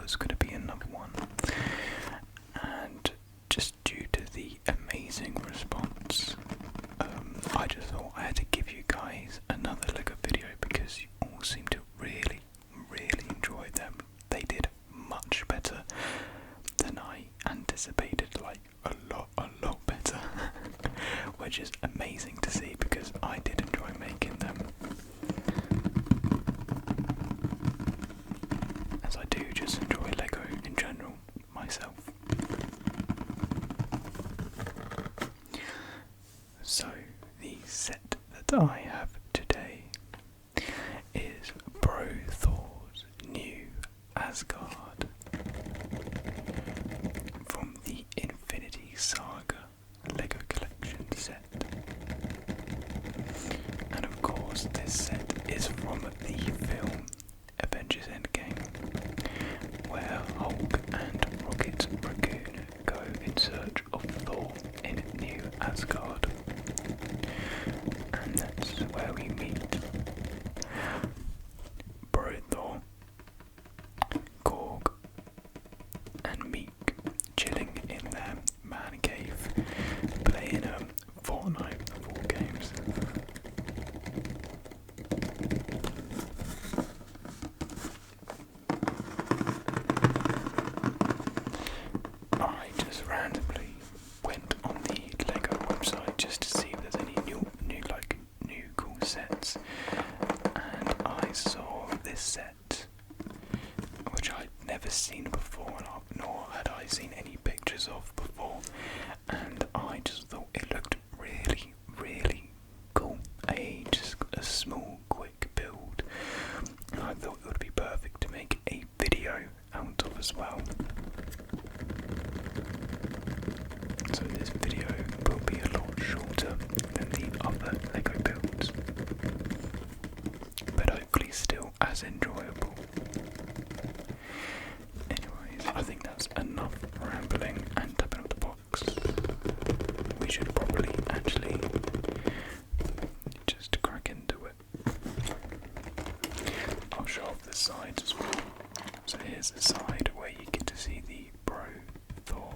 was going to be another one, and just due to the amazing response, I just thought I had to give you guys another Lego video because you all seem to really enjoy them. They did much better than I anticipated, like a lot better, which is amazing to see because I did enjoy making them, as I do just enjoy Lego in general myself. So the set that I have today is Thor'S new Asgard from the Infinity Saga Lego Collection set. And of course this set is from the film Avengers Endgame, where Hulk and Rocket Raccoon go in search of Thor in New Asgard. And that's where we meet Thor, Korg and Miek chilling in their man cave playing Fortnite of all games. I just randomly went on the Lego website just to see if there's any new cool sets, and I saw this set, which I'd never seen before, nor had I seen any pictures of before, and I just thought it looked really cool. Just a small, quick build, and I thought it would be perfect to make a video out of as well. So this video will be a lot shorter than the other Lego builds, but hopefully still as enjoyable. Anyways, I think that's enough rambling and tapping up the box. We should probably actually just crack into it. I'll show off the sides as well. So here's the side where you get to see the Thor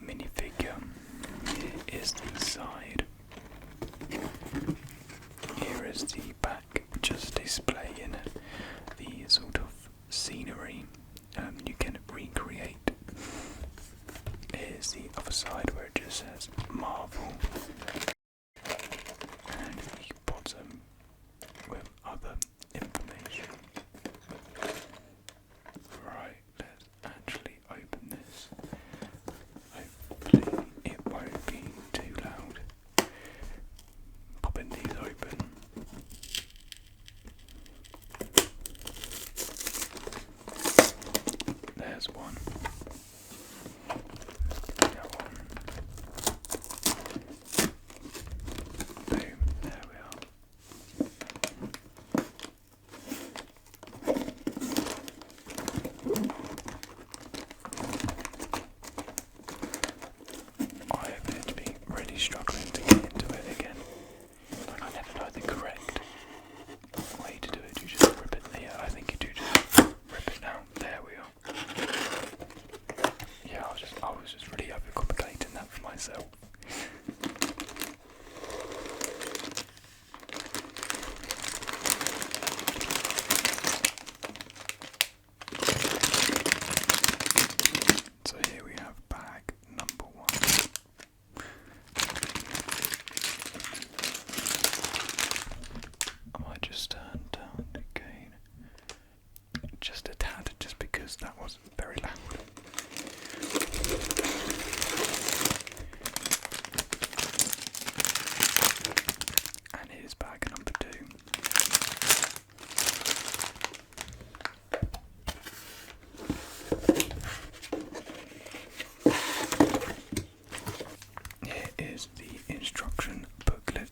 minifigure. Here is the side. Here is the back, just displaying the sort of scenery you can recreate. Here's the other side where it just says Marvel, and the bottom with other information. Right, let's actually open this. Hopefully it won't be too loud. Popping these open. There's one. That one. Boom, there we are. I appear to be really struggling to get into it again. Like, I never know the correct way to do it. You just rip it. Yeah, I think you do just rip it now. There we are. Yeah, I was just really overcomplicating that for myself. So here we have bag number 1. I might just turn down the gain just a tad, just because that was very loud. And here's bag number 2. Here is the instruction booklet.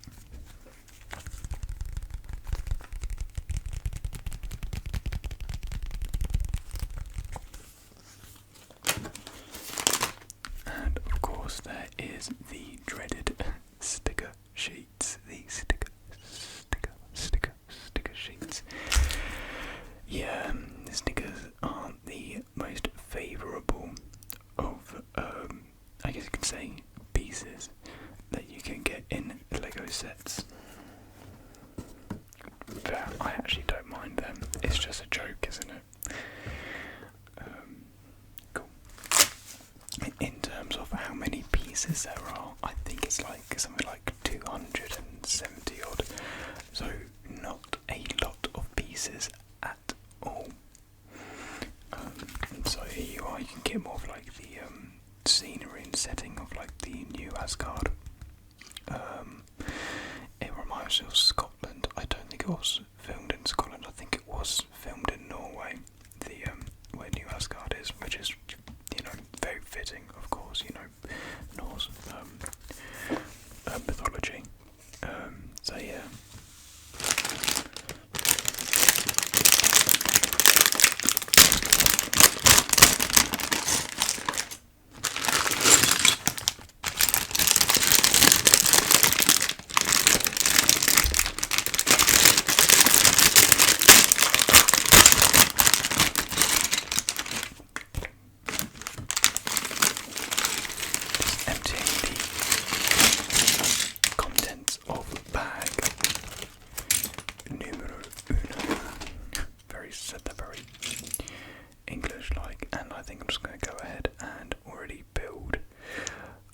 And of course there is the dreaded sticker sheets. The sticker sheets. Yeah, the stickers aren't pieces there are. I think it's like something like 270 odd. So not a lot of pieces at all. So here you are. You can get more of like the scenery and setting of like the new Asgard. It reminds me of Scotland. I don't think it was filmed in Scotland. I think it was filmed in Norway. The where New Asgard is, which is, you know, very fitting, of course. You know, Norse mythology. So yeah. Emptying the contents of the bag. Numero uno. Said that very English-like, and I think I'm just going to go ahead and already build.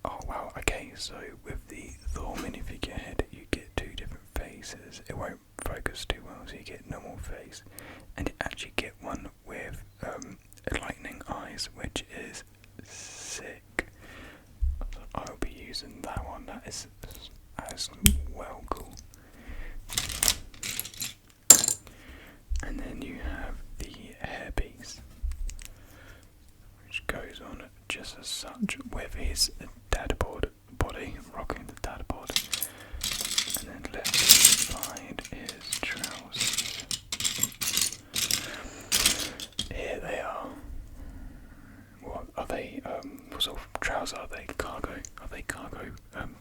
Oh wow, okay, so with the Thor minifigure head, you get two different faces. It won't focus too well, so you get normal face, and you actually get one with lightning eyes, which is sick. I'll be using that one. That is well cool. And then you have the hairpiece, which goes on just as such with his dadboard body, rocking the dadboard. And then let's find his trousers. Here they are. What are they? What sort of trousers are they? Cargo? Are they cargo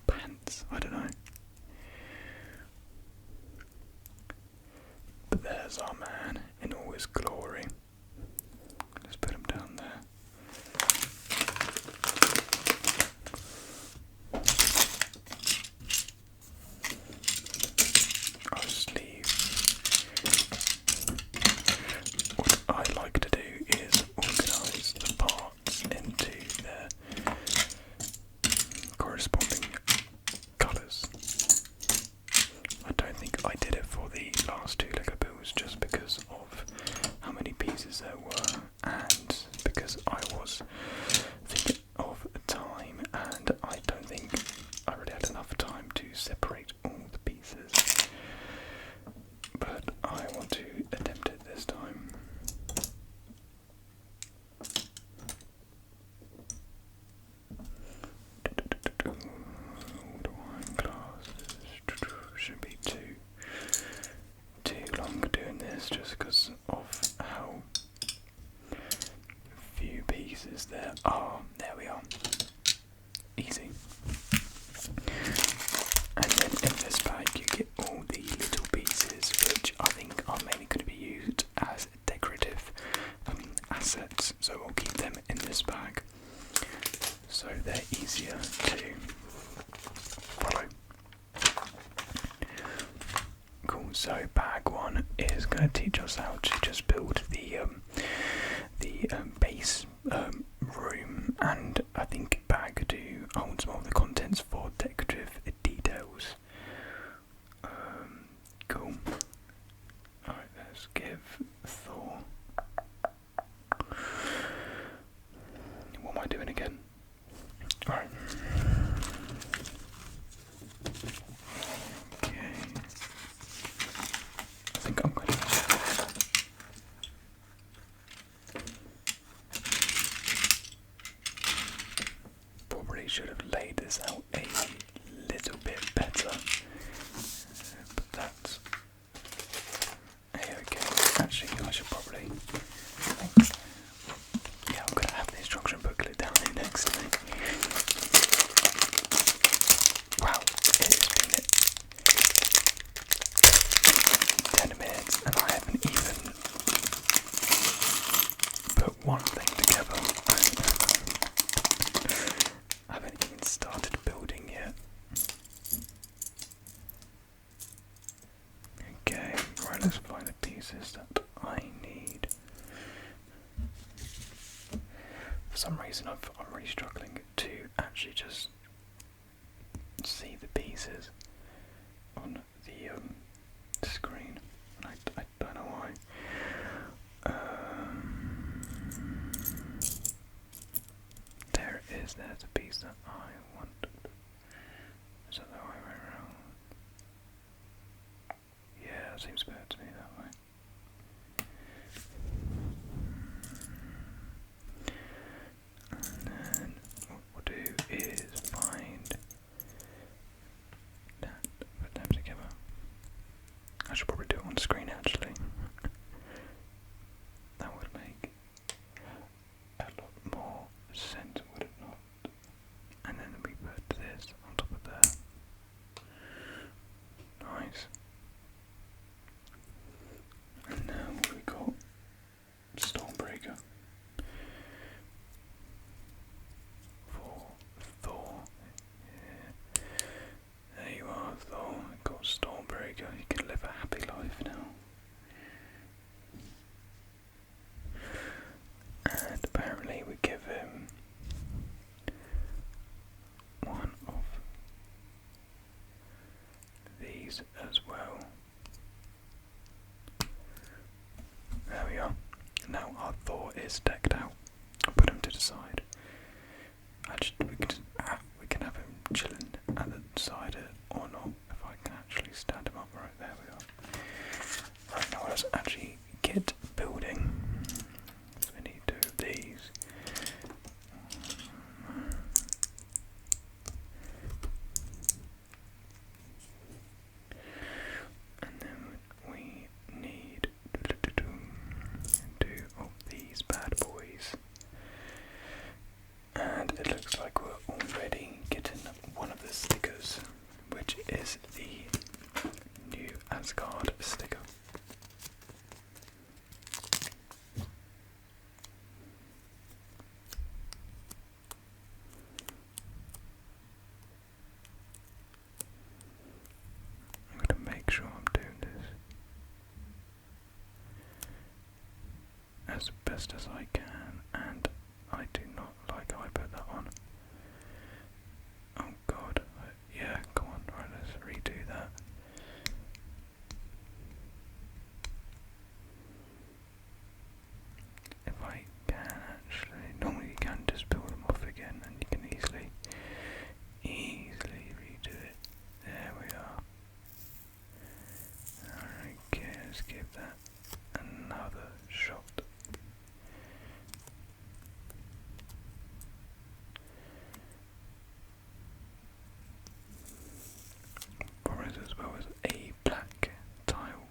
pants? I don't know. But there's our man in all his glory. Let's put him down there. Our sleeve. What I like to do is organise the parts into their corresponding colours. I don't think I did it for the last two Lego builds just because of how many pieces there were, and because I was thinking of time, and I don't think I really had enough time to separate all the pieces. But I want to attempt it this time. The wine glasses should be too long doing this just because of how few pieces there are. There we are. Easy. And then in this bag you get all the little pieces, which I think are mainly going to be used as decorative assets. So we'll keep them in this bag so they're easier to follow. Cool. So bag one is going to teach us how to just build the base room, and I think bag two holds more of the contents for decorative details. Cool. Alright, let's give Thor. What am I doing again? Alright. Okay. I think I'm going to probably should have laid this out a little bit better, but that's okay. Actually, I should probably. Yeah, I'm going to have the instruction booklet down here next to me. Wow, it's been 10 minutes and I haven't even put one thing together. I haven't even started building yet. Okay, right, let's find the pieces that I need. For some reason I'm really struggling to actually just can't see the pieces on the screen. I don't know why. There it is. There's a piece that I want. Is that the way around? Yeah, it seems better to me that way. And then what we'll do is find that, put them together. I should probably do it on screen actually. That would make a lot more sense, would it not? And then we put this on top of there. Nice. And now we got Stormbreaker for Thor. Yeah. There you are, Thor. Got Stormbreaker. You can live a happy life now. And apparently we give him one of these as well. There we are. Now our Thor is decked out. I'll put him to the side. Actually, we can have him chilling at the side or not. If I can actually stand him up, right there we are. Right now, let's actually get building. So we need two of these. And then we need two of these bad boys. And it looks like we're already getting one of the stickers, which is the new Asgard sticker. I'm going to make sure I'm doing this as best as I can, and I do not like how I put that on. Oh god, yeah, come on, right, let's redo that. If I can actually, normally you can just build them off again and you can easily redo it. There we are. Okay, let's give that another shot. As well as a black tile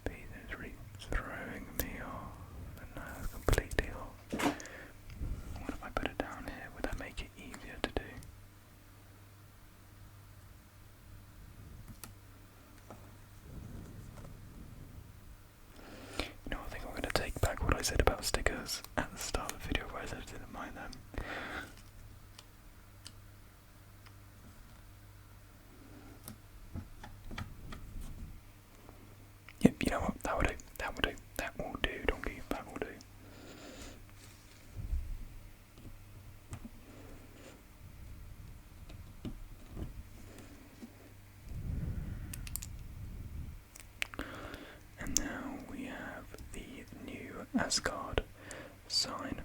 piece that's really throwing me off, and now completely off. What if I put it down here? Would that make it easier to do? You know, I think I'm going to take back what I said about stickers at the start of the video, whereas I didn't mind them. Yep, you know what, that will do, that will do, that will do, donkey, that will do. And now we have the new Asgard sign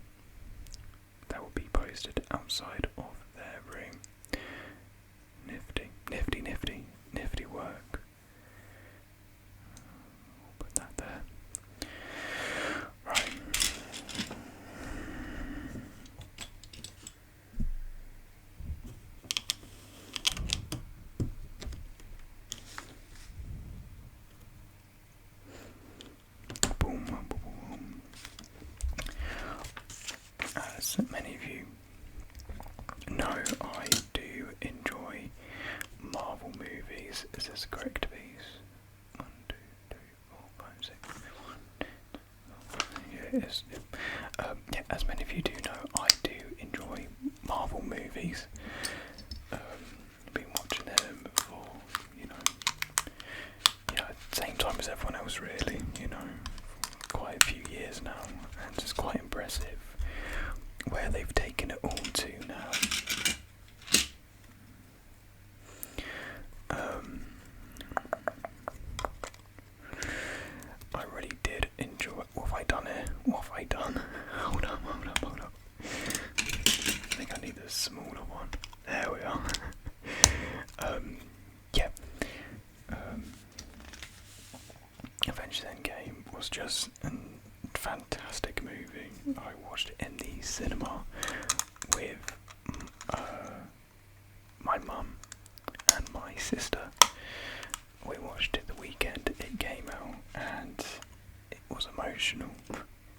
that will be posted outside of their room. Nifty, nifty, nifty, nifty work. Put that there. Right. Boom, boom, boom. As many of you know, I do enjoy Marvel movies. Is this the correct piece? 1, 2, 3, 4, 5, 6, 1, 2, 3, 4, 5. Yeah, it is. Yeah, as many of you do know, I do enjoy Marvel movies. Been watching them for, same time as everyone else, really. For quite a few years now, and it's quite impressive where they've taken it all to now. cinema with my mum and my sister. We watched it the weekend it came out, and it was emotional,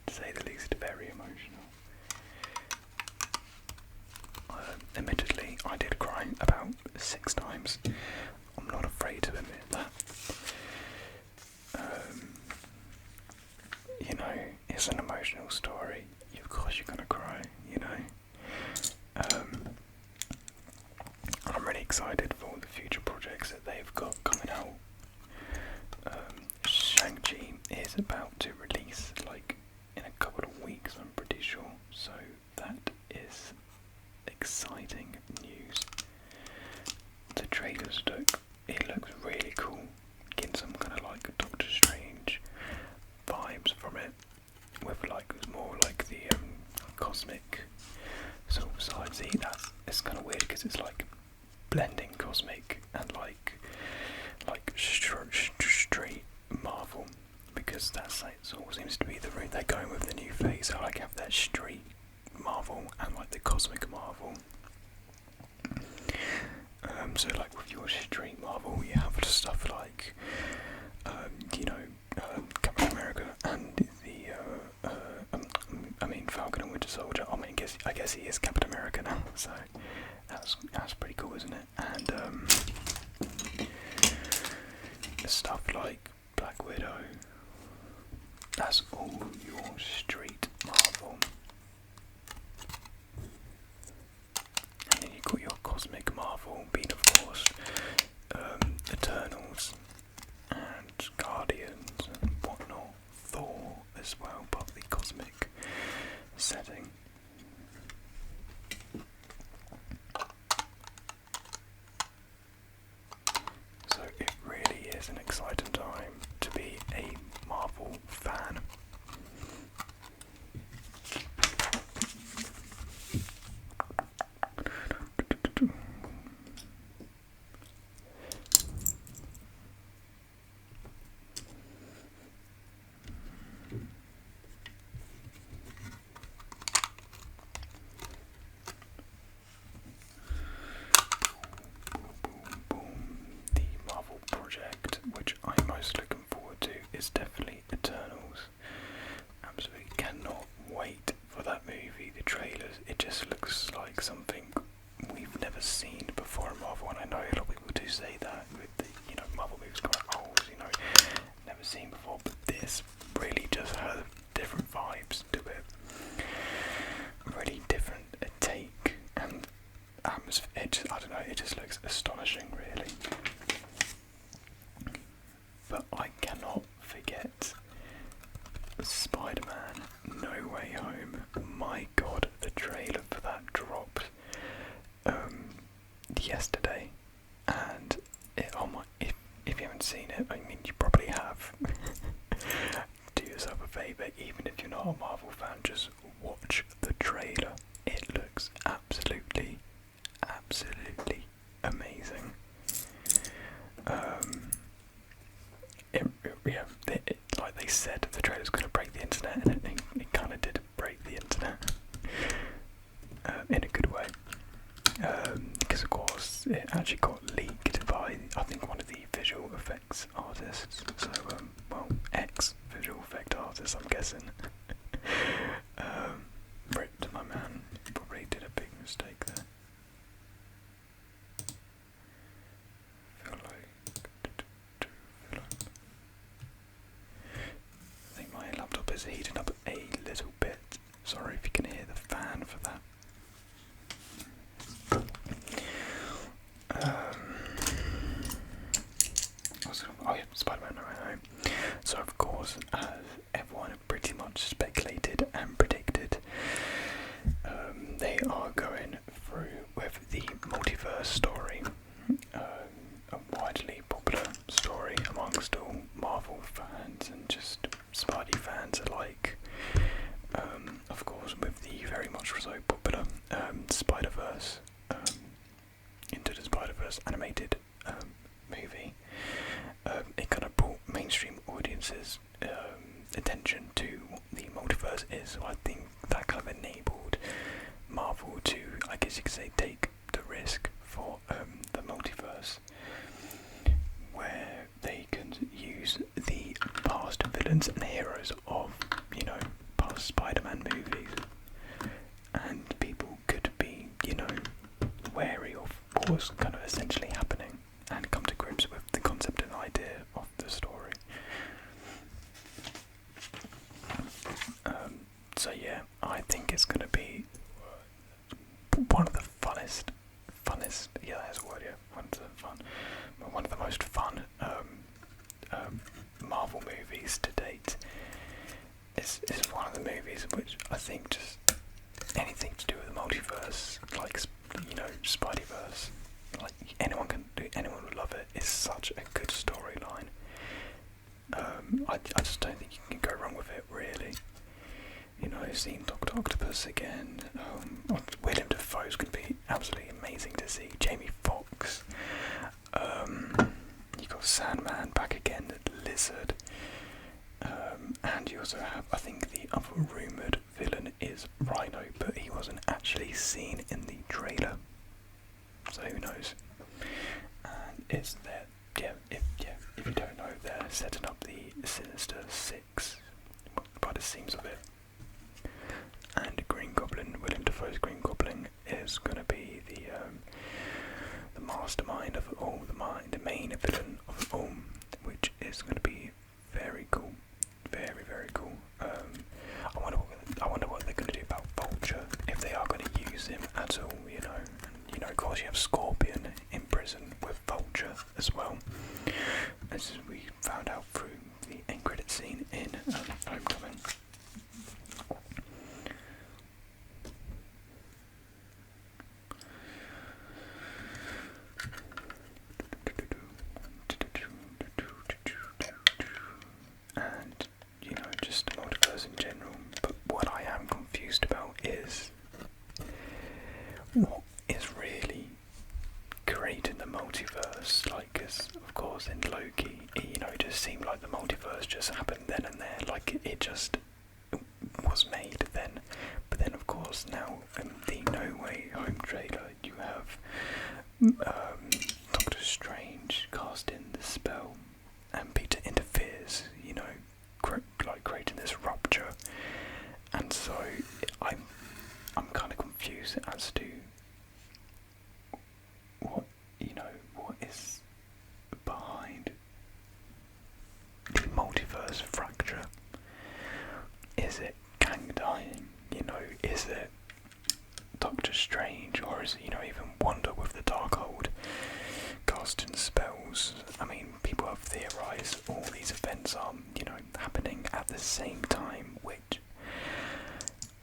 to say the least, very emotional. Admittedly, I did cry about 6 times. I'm not afraid to admit that. You know, it's an emotional story. Of course you're gonna cry, you know. I'm really excited for all the future projects that they've got coming out. Shang-Chi is about to release, like, in a couple of weeks, I'm pretty sure. So that is exciting news. The trailers it looks really cool. Getting some kind of like Doctor Strange vibes from it, with like more like the cosmic sort of side. See, it's kind of weird because it's like blending cosmic and like straight Marvel, because that's like sort of seems to be the route they're going with the new phase. So like have that street Marvel and like the cosmic Marvel. So like with your street Marvel, you have stuff like Captain America and the Falcon and Winter Soldier. I guess he is Captain America now, so that's pretty cool, isn't it? And stuff like Black Widow. That's all your street Marvel. And then you've got your cosmic Marvel being, of course, Eternals and Guardians and whatnot. Thor as well, part of the cosmic setting. So it really is an exciting time to be a Marvel fan. Which I'm most looking forward to is definitely Eternals. Absolutely cannot wait for that movie. The trailers, it just looks like something we've never seen before in Marvel, and I know a lot of people do say that with the, Marvel movies quite old, never seen before, but this really just has different vibes to it. Really different take and atmosphere. It just looks astonishing, really. But I cannot forget Spider-Man No Way Home. My god, the trailer for that dropped yesterday, and if you haven't seen it, I mean you probably have. Do yourself a favour, even if you're not a Marvel fan, just watch the trailer. It looks absolutely amazing. Like they said, the trailer's going to break the internet, and it kind of did break the internet in a good way, because of course it actually got leaked by, I think, one of the visual effects artists. So ex-visual effect artist, I'm guessing. Rip to my man, probably did a big mistake there. I think my laptop is heating up a little bit. Sorry if you can hear the fan for that. Spider-Man No Way Home. So of course, as everyone pretty much speculated and predicted, they are going through with the multiverse story, a widely popular story amongst all Marvel fans and just Spidey fans alike. Of course, with the very much so popular Spider-Verse, Into the Spider-Verse animated movie, it kind of brought mainstream audiences attention to what the multiverse is. So I think that kind of enabled was kind of essentially happening, and come to grips with the concept and idea of the story. So yeah, I think it's going to be one of the funnest, yeah, that's a word, yeah, one of the most fun Marvel movies to date. It's one of the movies which I think just anything to do with the multiverse, like, you know, Spideyverse, like anyone would love it. It's such a good storyline. I just don't think you can go wrong with it, really. You know, seeing Dr. Octopus again, William Dafoe's going to be absolutely amazing to see. Jamie Foxx, you got Sandman back again, Lizard, and you also have, I think the other rumoured villain is Rhino, but he wasn't actually seen in the trailer, so who knows. And it's there, if you don't know, they're setting up the Sinister Six by the seams of it. And Green Goblin, William Dafoe's Green Goblin, is going to be the mastermind of it all, the main villain of it all, which is going to be very cool, very, very cool. I wonder what they're going to do about Vulture, if they are going to use him at all, you know. And, you know, of course you have Scorpion in prison with Vulture as well, as we found out through the end credit scene in Homecoming. And, you know, just the multiverse in general. But what I am confused about is what is really creating the multiverse. Like, 'cause of course in Loki, you know, it just seemed like the multiverse just happened then and there, like it just was made then. But then of course now in the No Way Home trailer you have Doctor Strange casting the spell, and Peter interferes, you know, like creating this rupture. And so I'm kind of confused as to what, you know, what is behind the multiverse fracture. Is it Kang dying? You know, is it Doctor Strange, or is it, you know, even Wanda with the Darkhold casting spells? I mean, people have theorised all these events are, you know, happening at the same time, which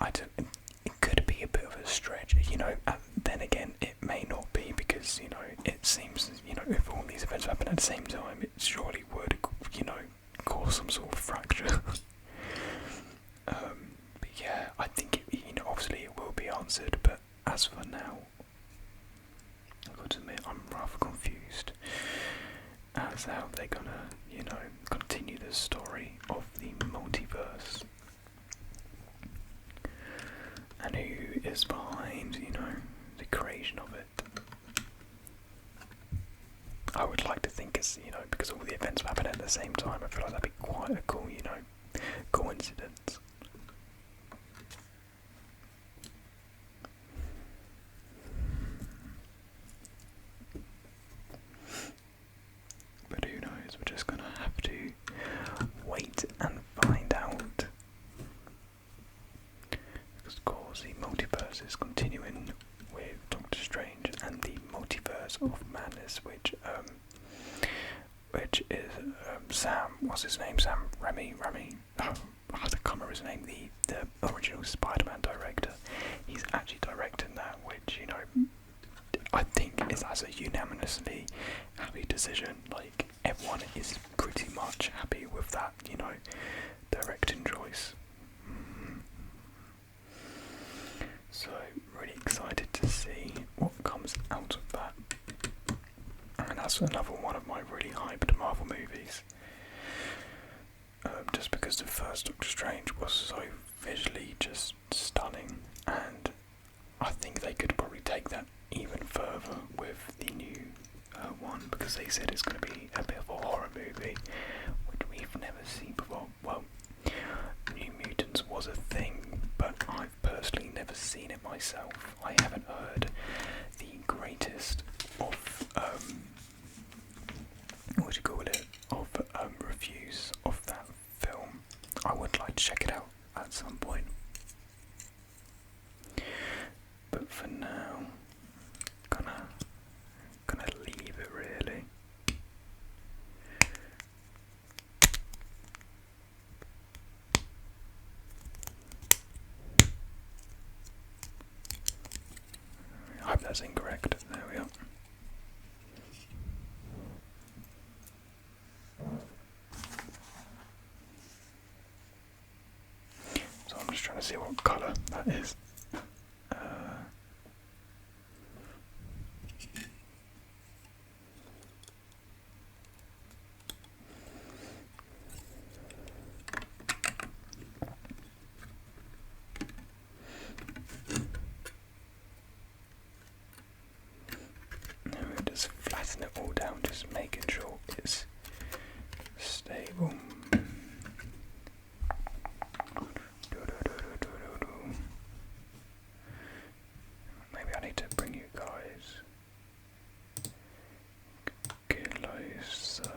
it could be a bit of a stretch, you know. Then again, it may not be, because, you know, it seems, you know, if all these events happen at the same time, it surely would, you know, cause some sort of fracture. But yeah, I think it, you know, obviously it will be answered, but as for now, I've got to admit, I'm rather confused as how they're gonna, you know, continue the story of the multiverse, and who is behind, you know, the creation of it. I would like to think it's, you know, because all the events happen at the same time, I feel like that'd be quite a cool, you know, coincidence. But who knows, we're just gonna have to wait and find out. Because of course the multiverse is continuing with Doctor Strange and the Multiverse of Madness, which is Sam, what's his name? Sam Raimi. Oh, I can't remember his name. The original Spider-Man director. He's actually directing that, which, you know, I think is as a unanimously happy decision. Like, everyone is pretty much happy with that, you know, directing choice. So really excited to see what comes out of that. And that's another one of my really hyped Marvel movies. Just because the first Doctor Strange was so visually just stunning, and I think they could probably take that even further with the new one, because they said it's going to be a bit of a horror movie, which we've never seen before. Well, New Mutants was a thing, but I've personally never seen it myself. I haven't heard the greatest of what do you call it, of reviews of that film. I would like to check it out at some point, but for now, gonna leave it really. I hope that's incorrect. There we are. So I'm just trying to see what colour that is. Just flatten it all down, just making sure it's stable. Maybe I need to bring you guys closer.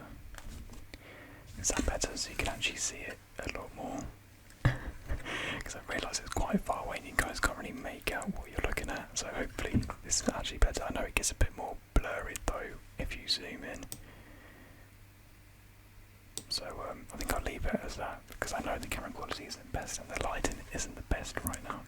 Is that better so you can actually see it a lot more? Because I realise it's quite far away and you guys can't really make out what you're looking at, so hopefully this is actually better. I know it gets a bit more blurry though if you zoom in. So I think I'll leave it as that because I know the camera quality isn't the best and the lighting isn't the best right now.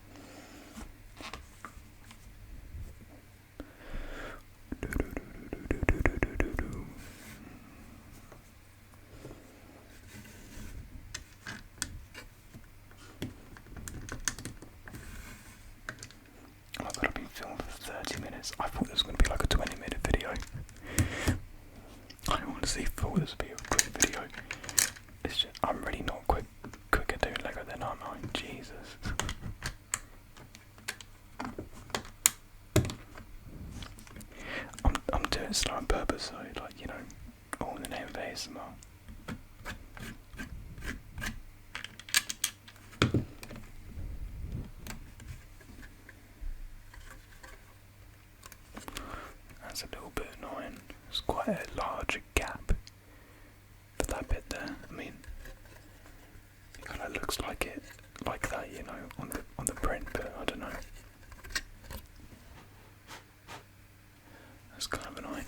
Oh god, I've been filming for 30 minutes. I thought this was going to be like a 20-minute video. I honestly thought this would be a quick video. It's just, I'm really not quick at doing Lego then, aren't I? Jesus. I'm doing it slow on purpose, so like, you know, all in the name of ASMR. That's a little bit annoying. It's quite a large gap for that bit there. I mean, it kind of looks like it, like that, you know, on the print, but I don't know. That's kind of annoying.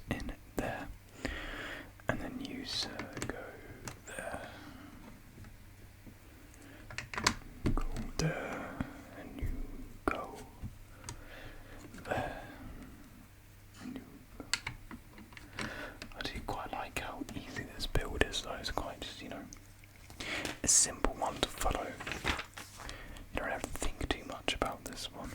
In there, and then you go there, go there, and you go there, and you go. I do quite like how easy this build is though. It's quite just, you know, a simple one to follow. You don't have to think too much about this one.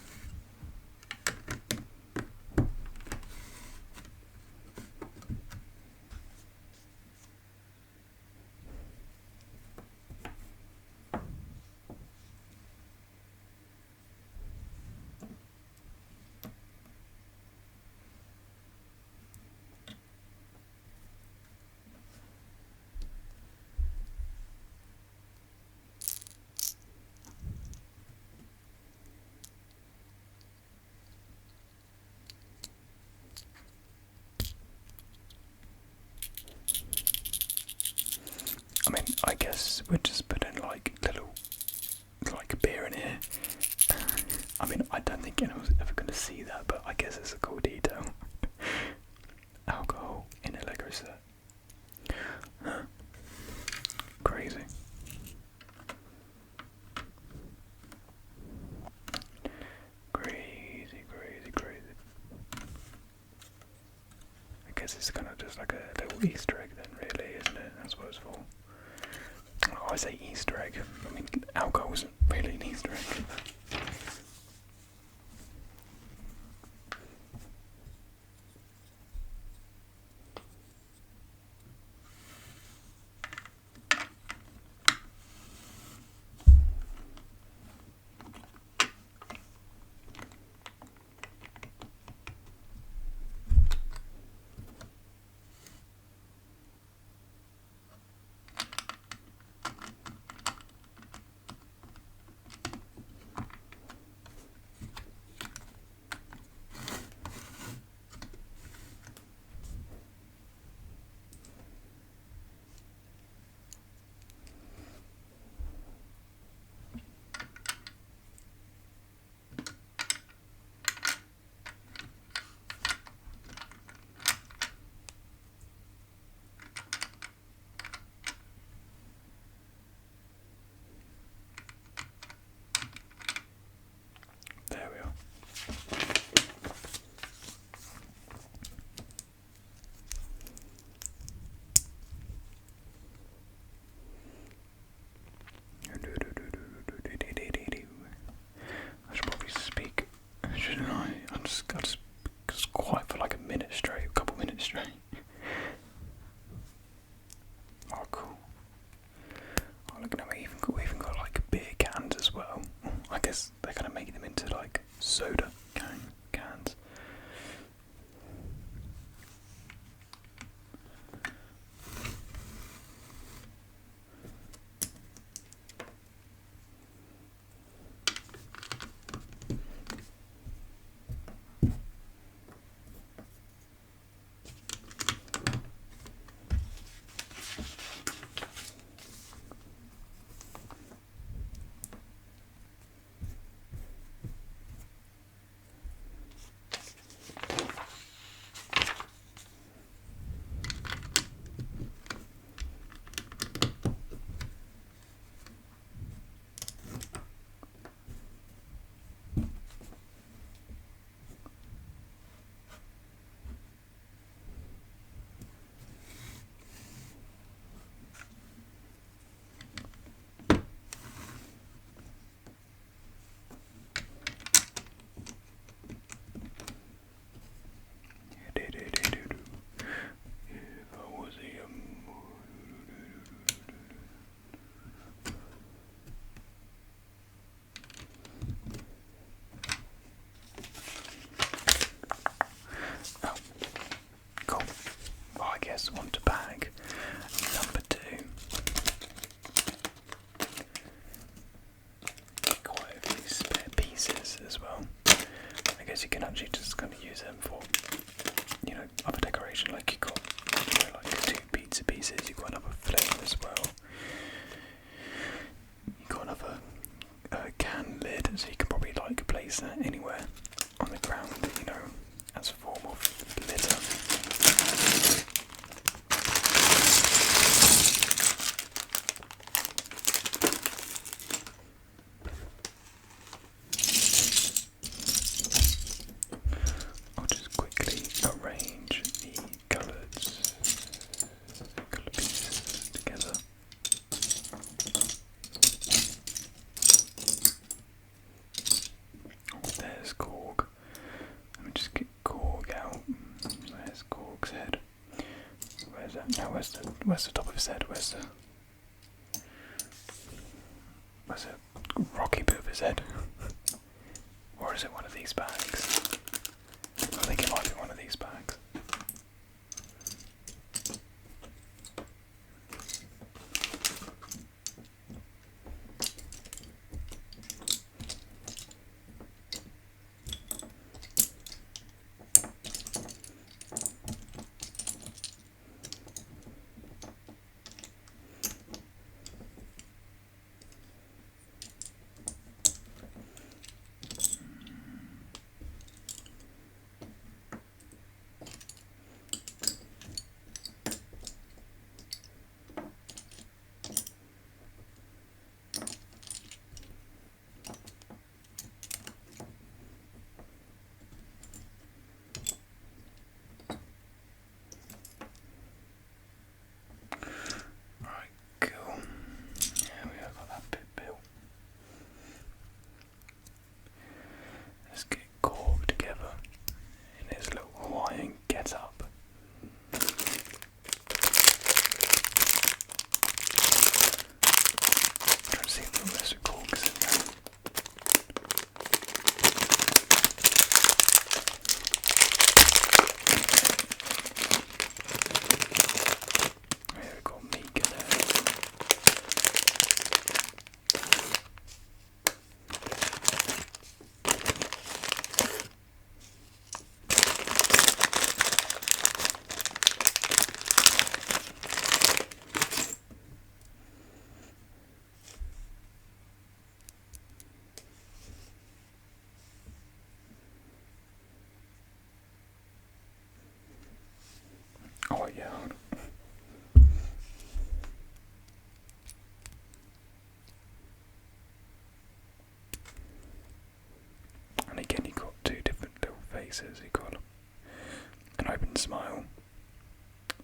I mean, I guess we're just putting like little, like beer in here. I mean, I don't think anyone's ever going to see that, but I guess it's a cool detail. Alcohol in a Lego set. Huh. Crazy. Crazy, crazy, crazy. I guess it's kind of just like a little Easter egg then, really, isn't it? That's what it's for. Oh, I say Easter egg. I mean, alcohol isn't really an Easter egg. There we are. I should probably speak, shouldn't I? I just quiet for like a minute straight, a couple minutes straight. Oh, cool. Oh, look at we even got like beer cans as well. I guess they're gonna make them into like soda cans. On to bag number 2. Quite a few spare pieces as well. I guess you can actually just kind of use them for, you know, other decoration. Like you've got, you know, like 2 pizza pieces. You've got another flame as well. You've got another can lid, so you can probably like place that anywhere on the ground, you know, as a form of litter. Arrange the colored pieces together. Oh, there's Korg. Let me just get Korg out. There's Korg's head. Where's that? No, where's the top of his head? Where's the rocky bit of his head? Or is it one of these bags? I think it might be one of these bags. Oh yeah. And again, you got two different little faces. You got an open smile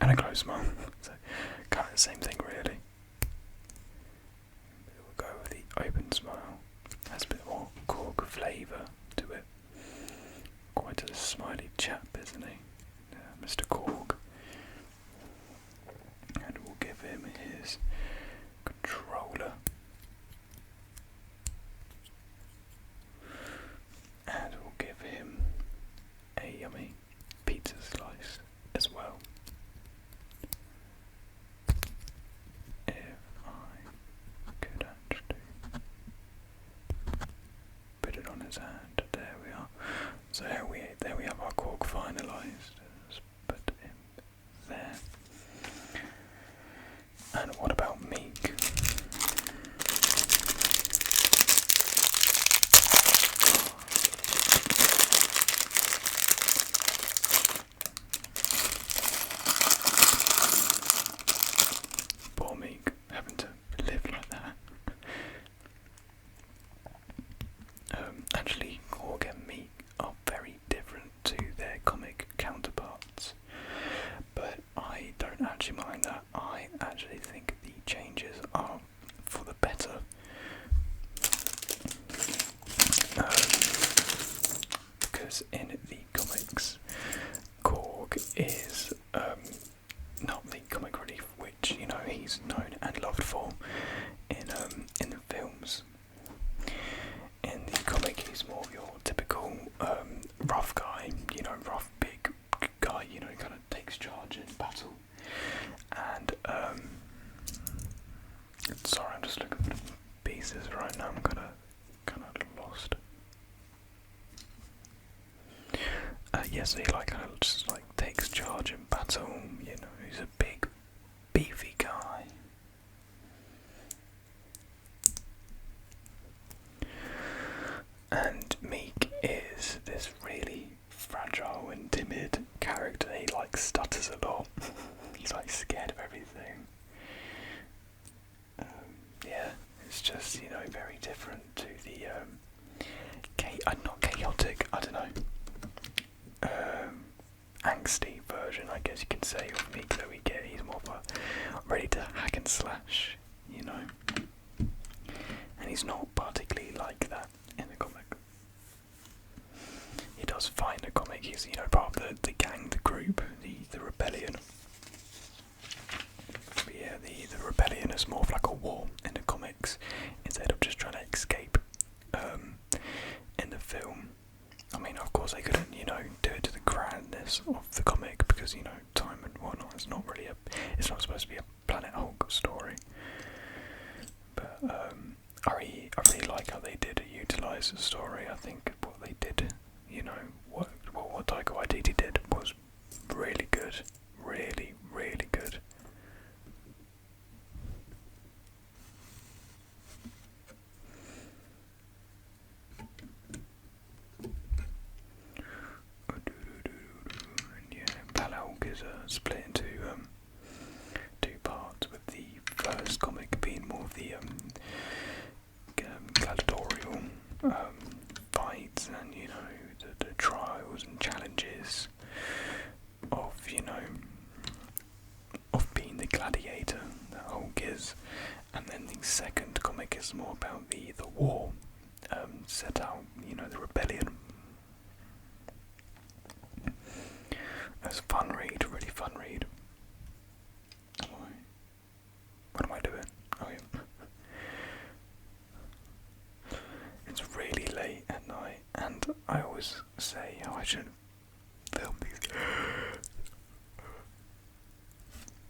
and a closed smile. So kind of the same thing, really. We'll go with the open smile. Has a bit more Korg flavour to it. Quite a smiley chap, isn't he? Mr. Korg. And we'll give him his controller. And we'll give him a yummy pizza slice as well. If I could actually put it on his hand, there we are. So there we have our Korg finalised. Let's put him there. And what about Miek? Poor Miek, having to live like that. Actually, Korg and Miek are very different to their comic counterparts, but I don't actually mind that. I actually think the changes are for the better. Because in the comics, Korg is not the comic relief which, you know, he's known and loved for in the films. In the comic, he's more of your typical rough guy, you know, rough big guy, you know, he kind of takes charge in battle. And sorry, I'm just looking for the pieces right now. I'm kind of lost. Yes, he like kind of just like takes charge in battle. You know, he's a big, beefy guy. And Miek is this really fragile and timid character. He like stutters a lot. He's like scared of everything. Yeah, it's just, you know, very different to the not chaotic, I don't know, angsty version, I guess you can say, of Miek that we get. He's more of a ready to hack and slash, you know, and he's not particularly like that in the comic. He does find a comic. He's, you know, part of the gang, the group, the rebellion. But yeah, the rebellion is more of like a war in the comics instead of just trying to escape. In the film, I mean, of course they couldn't, you know, do it to the grandness of the comic because, you know, time and whatnot. It's not really it's not supposed to be a Planet Hulk story. But I really like how they did utilise the story. I think what they did, you know, what Taika Waititi did was really good, really, really good. Yeah, Planet Hulk is split into two parts, with the first comic being more of the gladiatorial fights and, you know, the trials and challenges of, you know, of being the gladiator that Hulk is. And then the second comic is more about the war, set out, you know, the rebellion. It's a fun read, really fun read. What am I doing? Oh yeah. It's really late at night, and I always say how I shouldn't film these.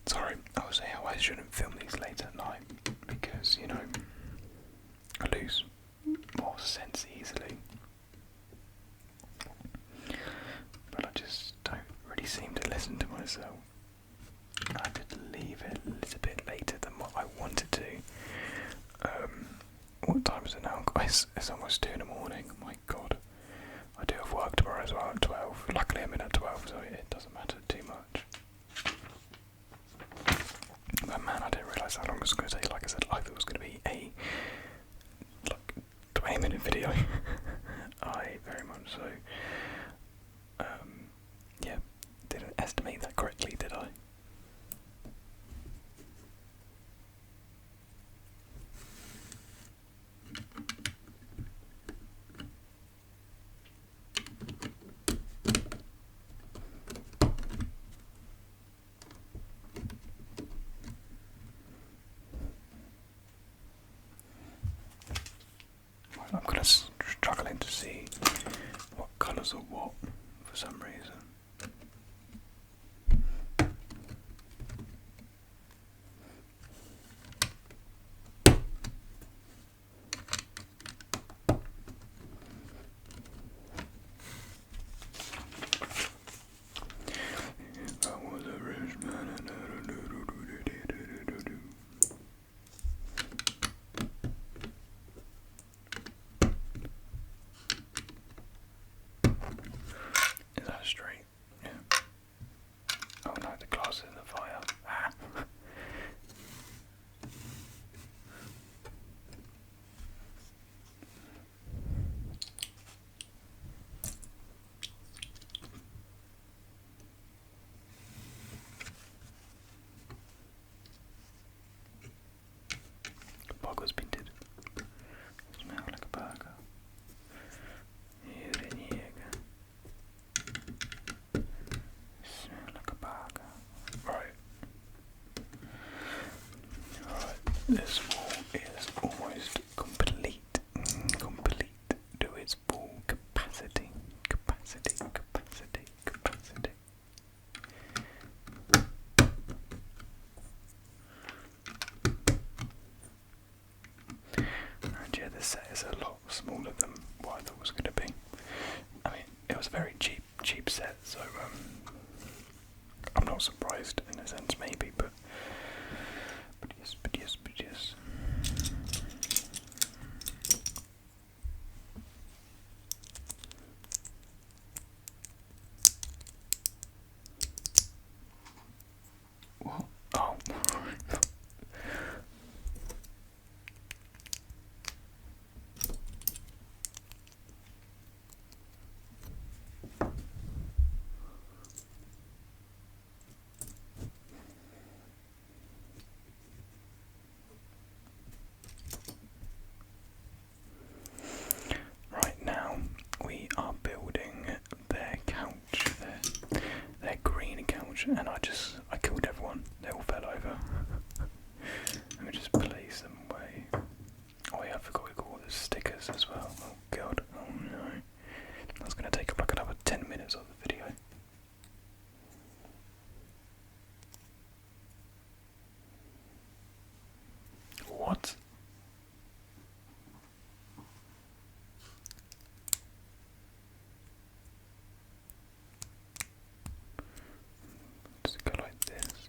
Sorry, I always say how I shouldn't film these late at night because, you know, I lose more sense easily. But I just don't really seem to listen to myself. I did leave it a little bit later than what I wanted to. What time is it now? It's almost 2 in the morning. My God. I do have work tomorrow as well at 12. Luckily I'm in at 12, so it doesn't matter too much. realise how long it's going to take. Like I said, I thought it was going to be a 20-minute video. I very much so. Yeah, didn't estimate that correctly, did I? I'm kind of struggling to see what colours are what for some reason. Is that straight? Yeah. Oh no, the glass is in the fire. Ah. Burger's painted. Smell like a burger. Here in here. Smell like a burger. Right. Alright, this wall is almost complete. Complete to its full capacity. Capacity. And yeah, this set is a lot smaller than what I thought it was going to be. I mean, it was a very cheap set, so I'm not surprised in a sense, maybe, but yes. What? Oh. Right now, we are building their couch, their green couch, and I killed everyone. They all fell over. Let me just place them away. Oh yeah, I forgot we got all the stickers as well. Oh god, oh no. That's going to take up like another 10 minutes of the video. What? Does it go like this?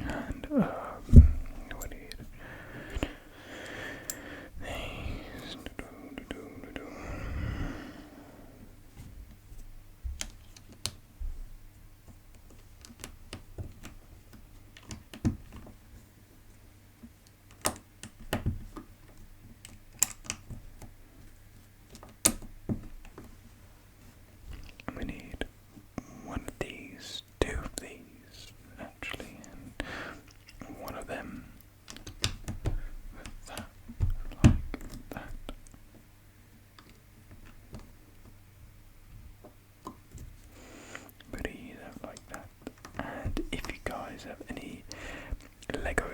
And we need these. We need one of these, two of these actually, and one of them with that, like that. But either like that. And if you guys have any Lego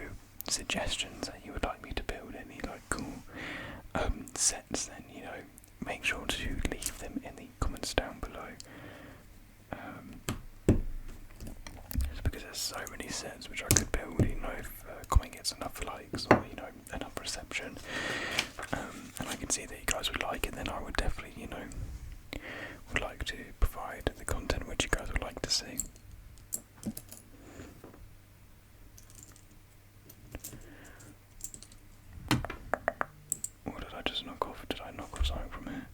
suggestions that you would like me to build, any like cool sets, then make sure to leave them in the comments down below. Just because there's so many sets which I could build, if comment gets enough likes or enough reception, and I can see that you guys would like it, then I would definitely, would like to provide the content which you guys would like to see. What did I just knock off? Did I knock off something from here?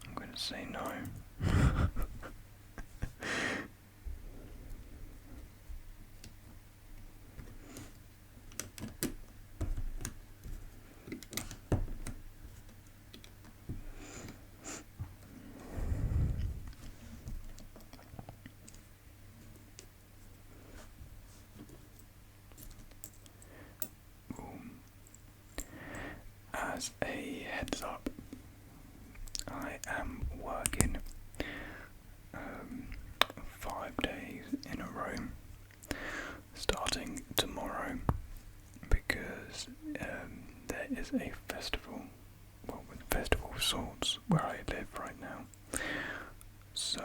I'm going to say no. As a heads up, I am working 5 days in a row starting tomorrow because there is a festival, festival of sorts where I live right now. So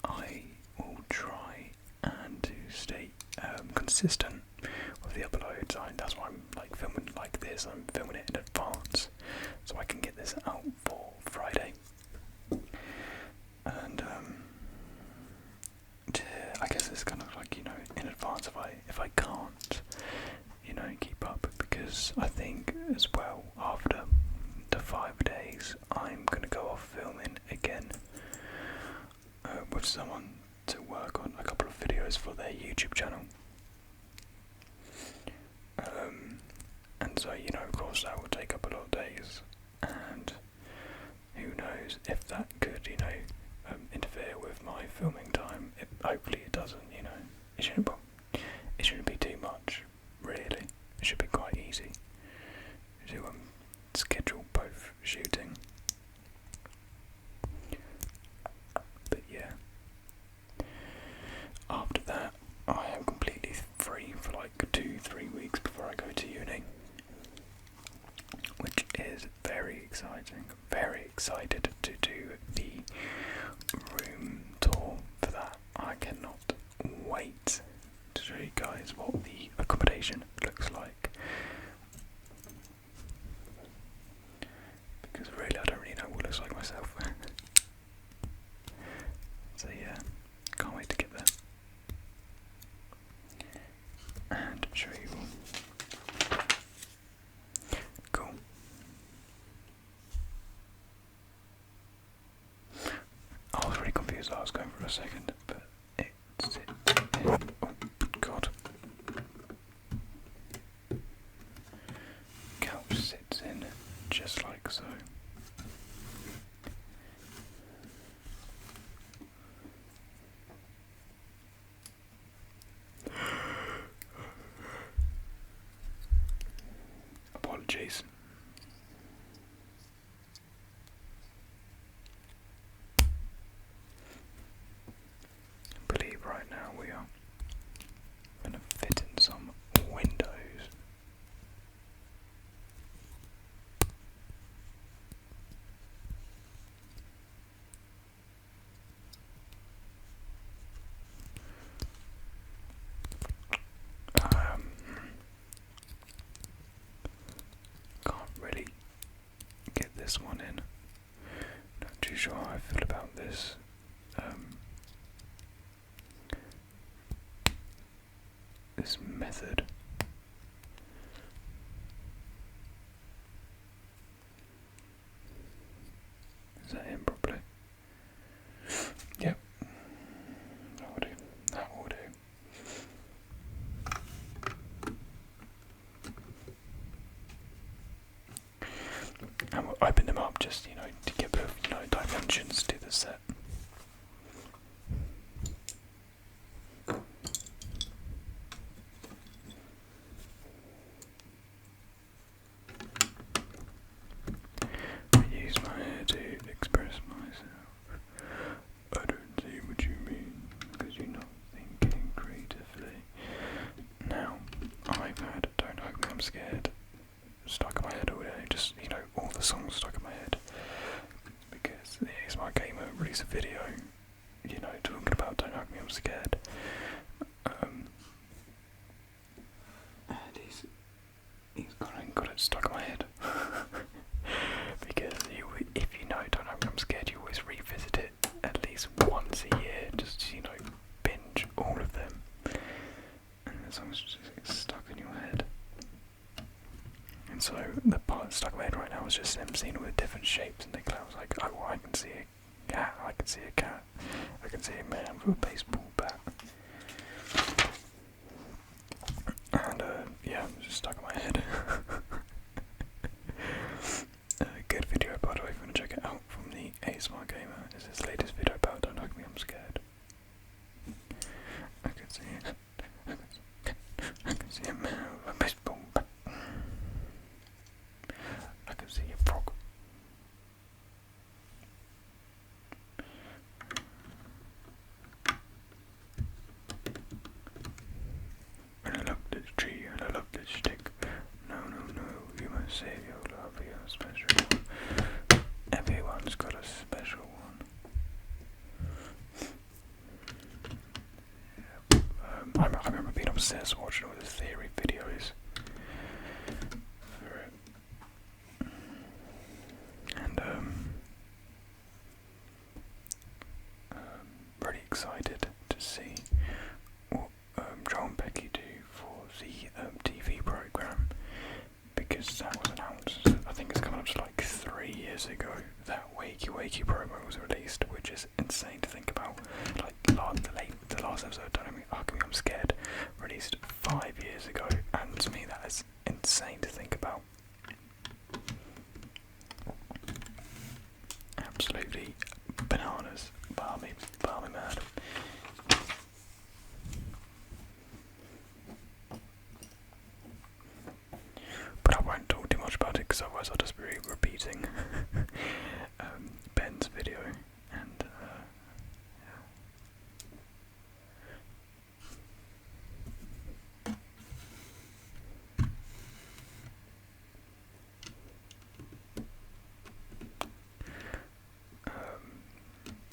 I will try and to stay consistent with the uploads. That's why I'm filming like this. I'm filming it in advance so I can get this out for Friday. And I guess it's kind of in advance if I can't keep up, because I think as well after the 5 days I'm gonna go off filming again with someone to work on a couple of videos for their YouTube channel. And so, of course that will take up a lot of days, and who knows if that could, interfere with my filming time. Hopefully it doesn't, it shouldn't be too much, really. It should be quite easy to schedule both shooting. But yeah, after that I am completely free for 2-3 weeks before I go to uni, which is very exciting. Very excited to do the room tour for that. I cannot wait to show you guys what the accommodation looks like, because really I don't really know what it looks like myself. So yeah, can't wait to get there and show you all. Cool. I was really confused what I was going for a second, but it's it. Oh god. Couch sits in just like so. Apologies. I believe right now we are going to fit in some windows. Can't really get this one in. Not too sure how I feel about this. This method. Is that in properly? Yep. That will do. That will do. And we'll open them up just, to give a bit of, dimensions to the set. scared. And he's got it stuck in my head. Because if you know Don't Hug Me I'm Scared, you always revisit it at least once a year, just to, binge all of them. And the song's just stuck in your head. And so the part that's stuck in my head right now is just them seeing all the different shapes in the clouds. Like, oh, well, I can see a cat, I can see a cat, I can see a man with a baseball bat. And yeah, it's just stuck in my head. Good video, by the way, if you want to check it out, from the ASMR Gamer. This is his latest video about Don't Hug Me I'm Scared. I can see it. I can see a man with a baseball bat. I can see a frog. And I love this tree, and I love this stick. No, you must save your love for your special one. Everyone's got a special one. I remember being obsessed watching all the theory videos for it. And really excited to see what Joel and Becky do for the TV programme, because that was announced, I think it's coming up to like 3 years ago, that Wakey Wakey promo was released, which is insane to think about. Like the last episode, Don't Hug Me I'm Scared, released 5 years ago, and to me that is insane to think about. Absolutely bananas, balmy mad. But I won't talk too much about it, because otherwise I'll just be repeating Ben's video, and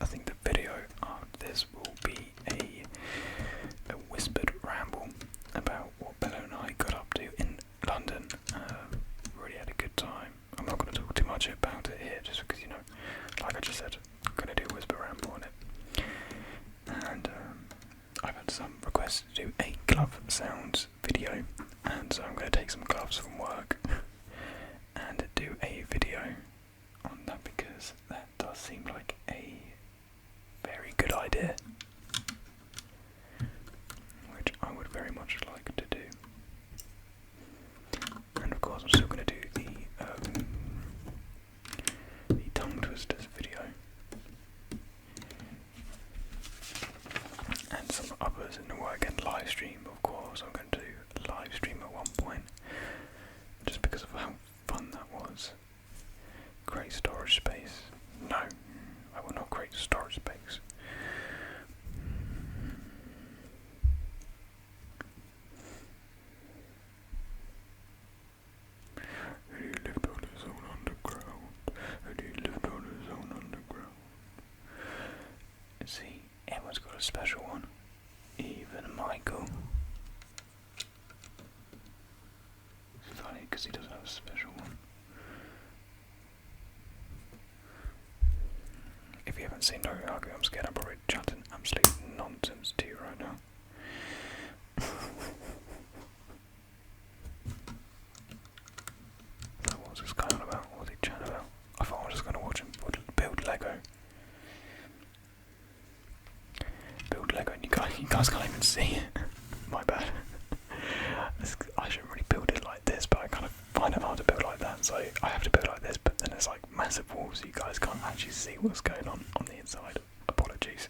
I think the video after this will be a whispered ramble about what Bella and I got up to in London. Really had a good time. I'm not going to talk too much about it here, just because, like I just said, I'm going to do a whisper ramble on it. And I've had some requests to do a glove sounds video, and so I'm going to take some gloves from work and do a video on that, because that does seem like a very good idea, which I would very much like to do. And of course I'm still going to do the tongue twisters video, and some others in the work, and live stream. Of course I'm going to do a live stream at one point, just because of how fun that was. Create storage space. No, I will not create storage space. He lived on his own underground, and he lived on his own underground. See, everyone's got a special one. Even Michael. It's funny because he doesn't have a special one. If you haven't seen Don't Hug Me I'm Scared, I'm probably chatting absolute nonsense to you right now. What was this guy on about? What was he chatting about? I thought I was just going to watch him build Lego. Build Lego, and you guys can't even see it. My bad. I shouldn't really build it like this, but I kind of find it hard to build like that, so I have to build like this, but then it's like massive walls, so you guys can't actually see what's going on the inside. Apologies.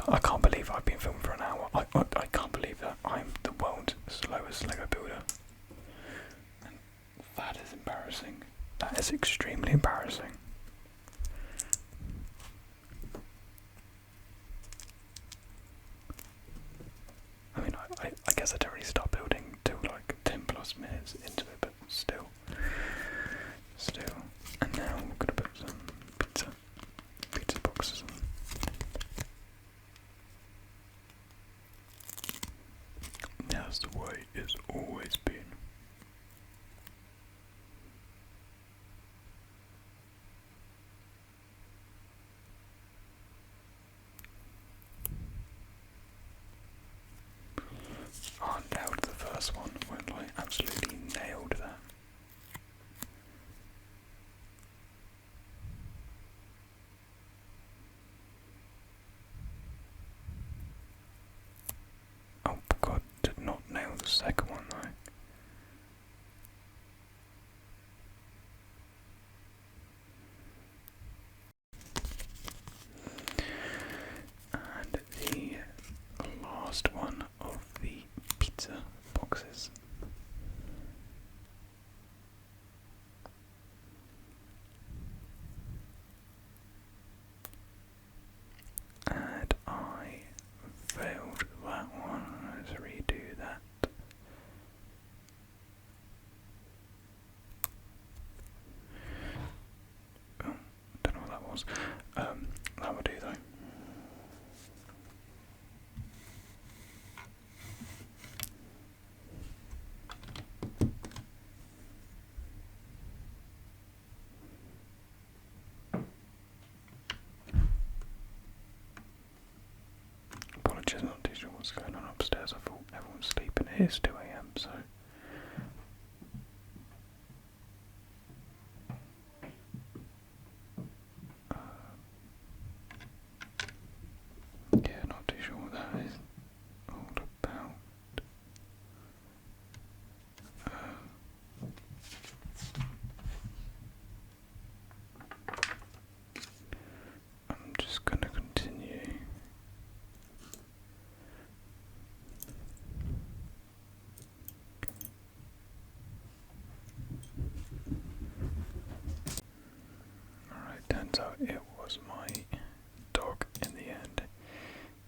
I can't believe I've been filming for an hour. I can't believe that I'm the world's slowest Lego builder. And that is embarrassing. That is extremely embarrassing. I mean, I guess I don't really start building till like 10 plus minutes into it, but still. And now I'm gonna put some the second one though. And the last one of the pizza boxes. And I failed that one. Let's redo that. Oh, don't know what that was. That will do though. Apologies, I'm not too sure what's going on upstairs. I thought everyone's sleeping. It is 2 AM, so. Yeah, not too sure what that is all about. I'm just going to continue. Alright, turns out it was my dog in the end.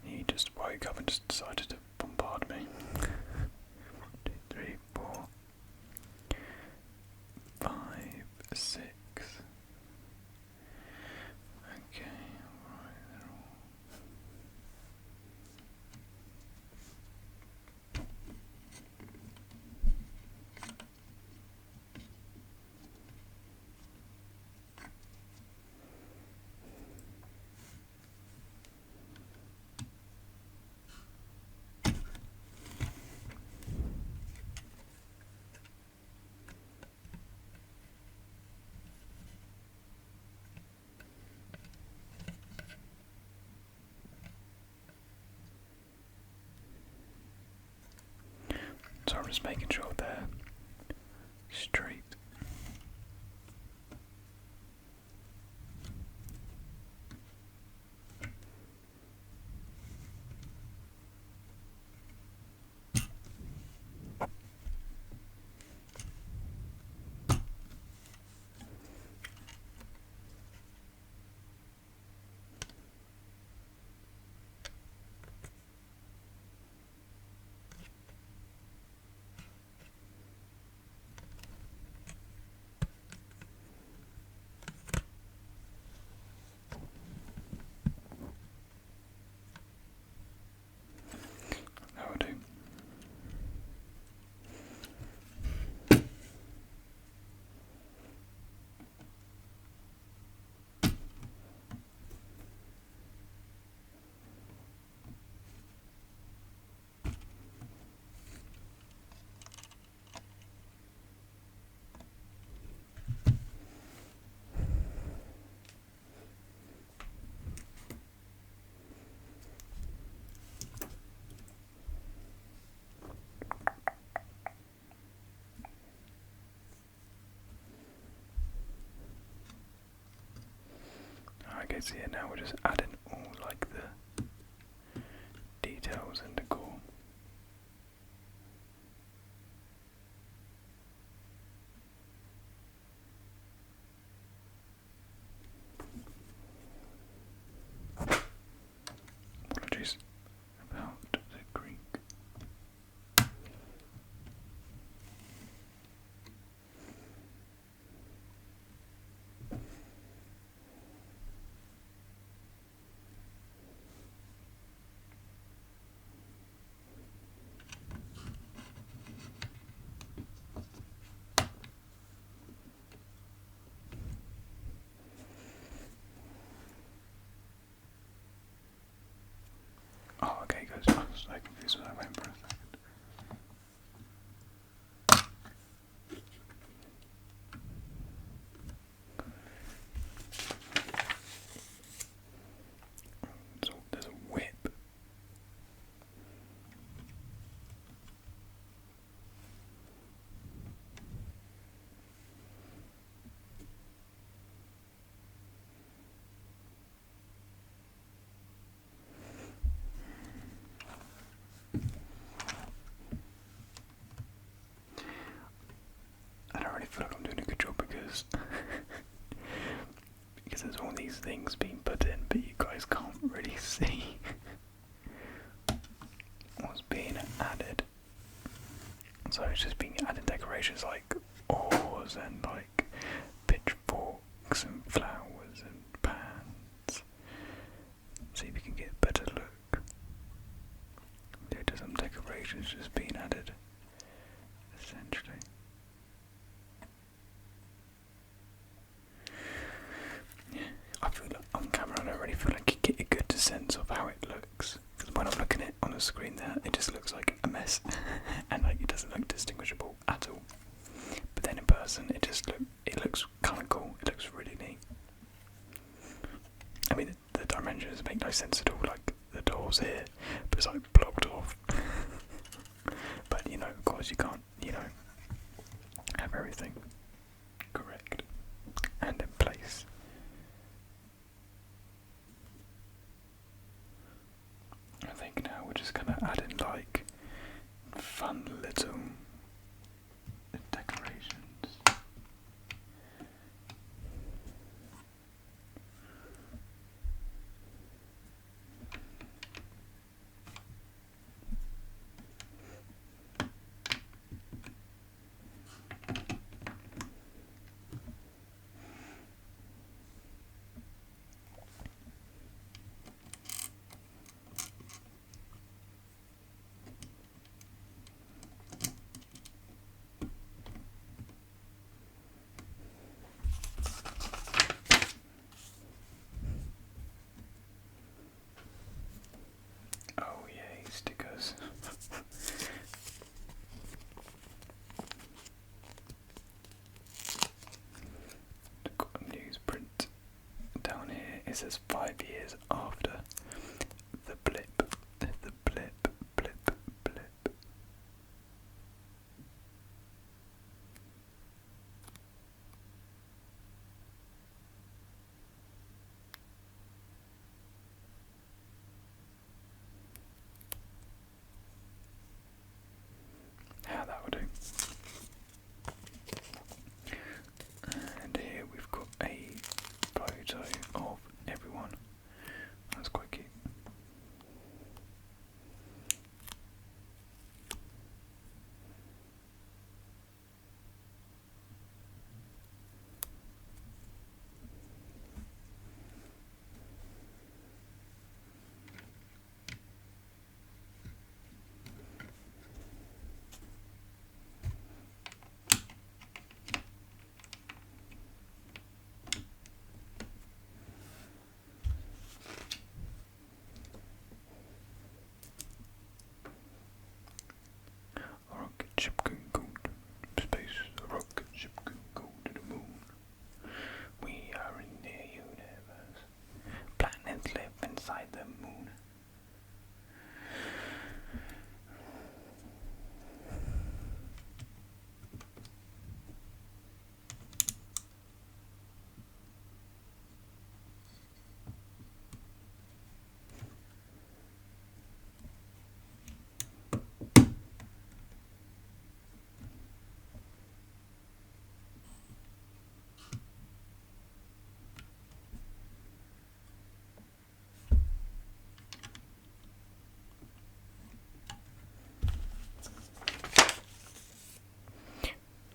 He just woke up and just decided to bombard me. 1, 2, 3, 4, 5, 6. Okay, alright, they're all. So I'm just making sure they're straight. That will do. Okay, so yeah, now we're just adding all like the details and decor. Apologies about the Greek. Oh, okay, guys. I was so confused with that went for a second. So there's a whip. because because there's all these things being put in, but you guys can't really see what's being added. So it's just being added decorations like oars and like pitchforks and flowers and pans. See if you can get a better look. There's some decorations just being added, essentially. Yeah, I feel like on camera I don't really feel like you get a good sense of how it looks. Because when I'm looking at it on the screen there, it just looks like a mess. And like it doesn't look distinguishable at all. But then in person it looks kinda cool, it looks really neat. I mean the dimensions make no sense at all, like the door's here, but it's like blocked off. But you know, of course you can't, have everything correct and in place. I think now we're just gonna add in like fun little decorations. Oh yay, stickers. Got a newsprint down here. It says 5 years after the blip. The blip, blip, blip. How that would do. And here we've got a photo of everyone. That's quite cute. Rocket ship can go to space. A rocket ship can go to the moon. We are in the universe. Planets live inside the moon.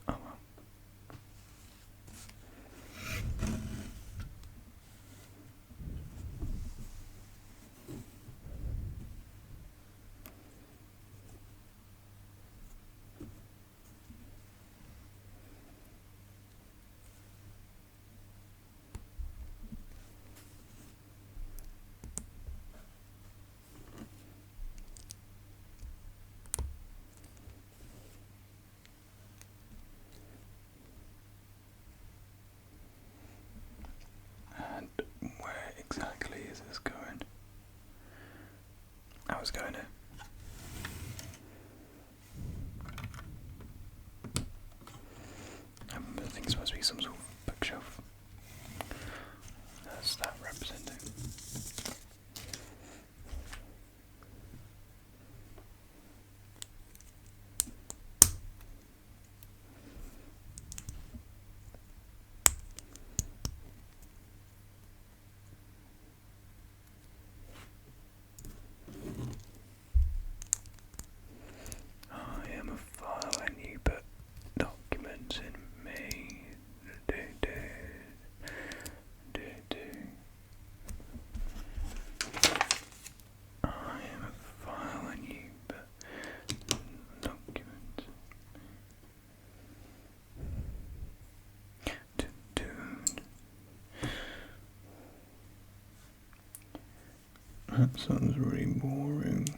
Oh well. And where exactly is this going? I was going to. I think it's supposed to be some sort of bookshelf. That's that representing. That sounds really boring.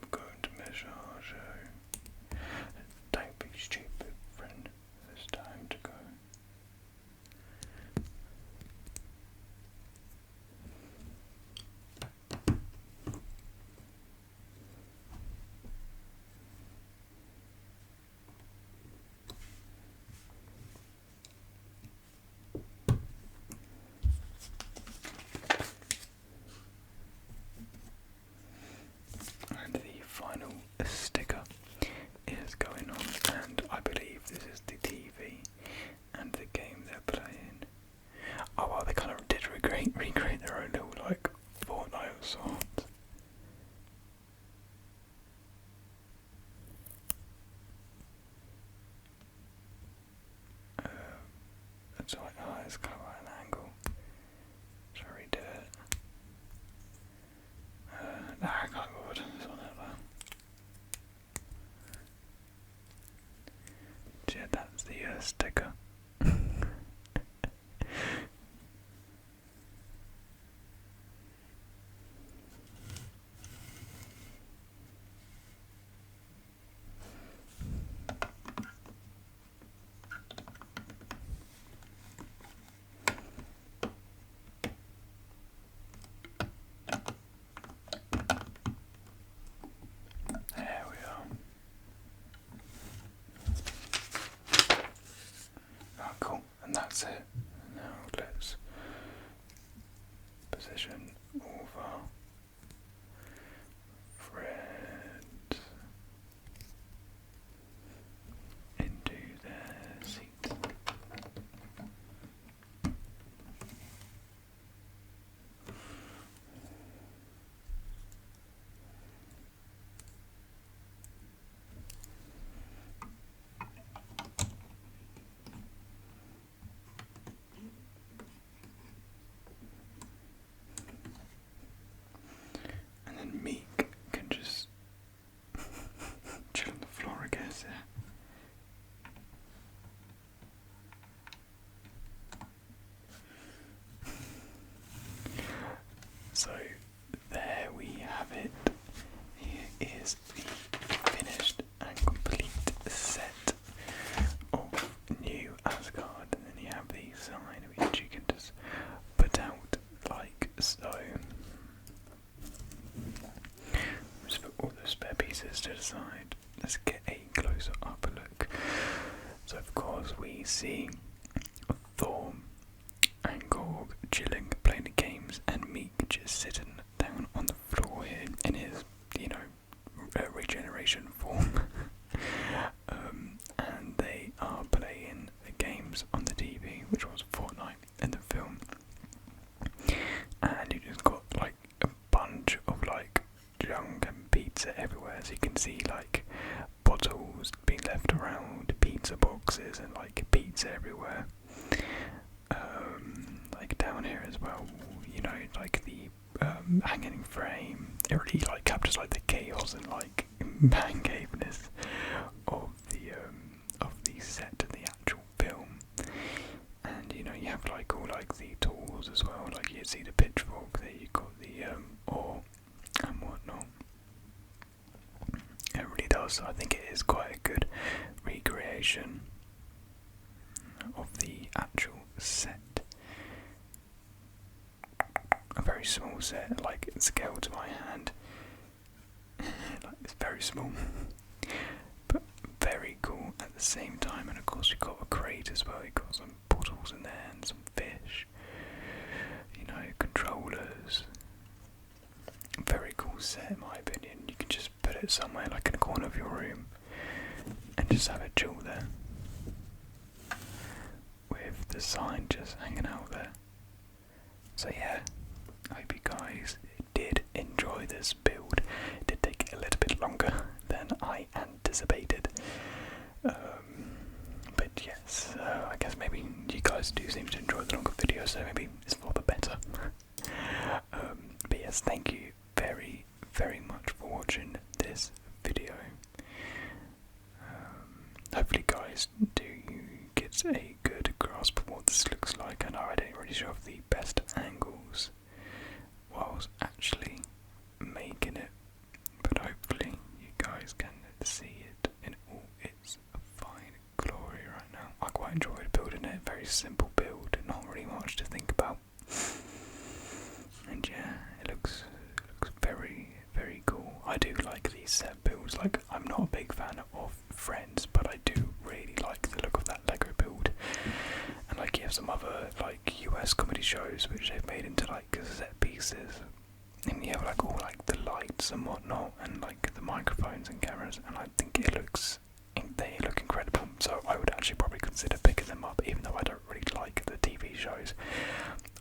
I'm going to measure our show. Don't be stupid, friend. It's time to go. And the final sticker is going on, and I believe this is the TV and the game they're playing. Oh well, they kind of did recreate their own little like Fortnite sorts. That's like, oh, it's kind of at an angle. Shall I redo it? Nah, I can't go with this one out there. Yeah, that's the sticker. There we are. Oh, cool. And that's it. Now let's position all of our friends into their seats. And then Miek can just chill on the floor, I guess, yeah. So there we have it. Here is the finished and complete set of new Asgard, and then you have the sign which you can just put out like so. Just put all the spare pieces to the side. Let's get a closer up look. So of course we see Thor and Korg chilling, playing the games, and Miek just sitting down on the floor here in his, regeneration form. And they are playing the games on the TV, which was Fortnite in the film. And you just got like a bunch of like junk and pizza everywhere, so you can see like bottles being left around, pizza boxes, and like pizza everywhere. Like down here as well, like the hanging frame. It really like captures like the chaos and like man-caveness of the set and the actual film. And you have like all like the tools as well. Like you see the pitchfork there, you got the oar and whatnot. It really does. I think it is quite a good recreation of the actual set. A very small set, like it's scaled to my hand. Like it's very small, but very cool at the same time. And of course, you've got a crate as well. You've got some bottles in there and some fish. Controllers. Very cool set, in my opinion. You can just put it somewhere, like in a corner of your room, and just have it chill there, with the sign just hanging out there. So yeah, I hope you guys did enjoy this build. It did take a little bit longer than I anticipated. But yes, I guess maybe you guys do seem to enjoy the longer videos, so maybe it's for the better. But yes, thank you very, very much for watching this video. Hopefully guys do get a good grasp of what this looks like. I know I didn't really show off the best angles whilst actually very simple build, not really much to think about. And yeah, it looks very, very cool. I do like these set builds. Like, I'm not a big fan of Friends, but I do really like the look of that Lego build. And like, you have some other like US comedy shows which they've made into like set pieces, and you have like all like the lights and whatnot, and like the microphones and cameras, and I think they look incredible. So I would actually probably consider picking them up, even though I don't really like the TV shows.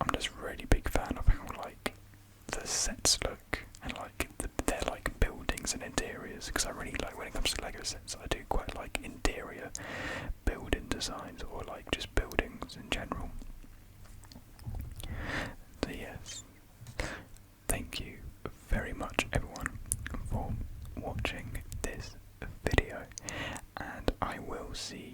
I'm just really big fan of how like the sets look, and like their like buildings and interiors, because I really like, when it comes to Lego sets, I do quite like interior building designs, or like just buildings in general. So yes, thank you very much everyone for watching this video, and I will see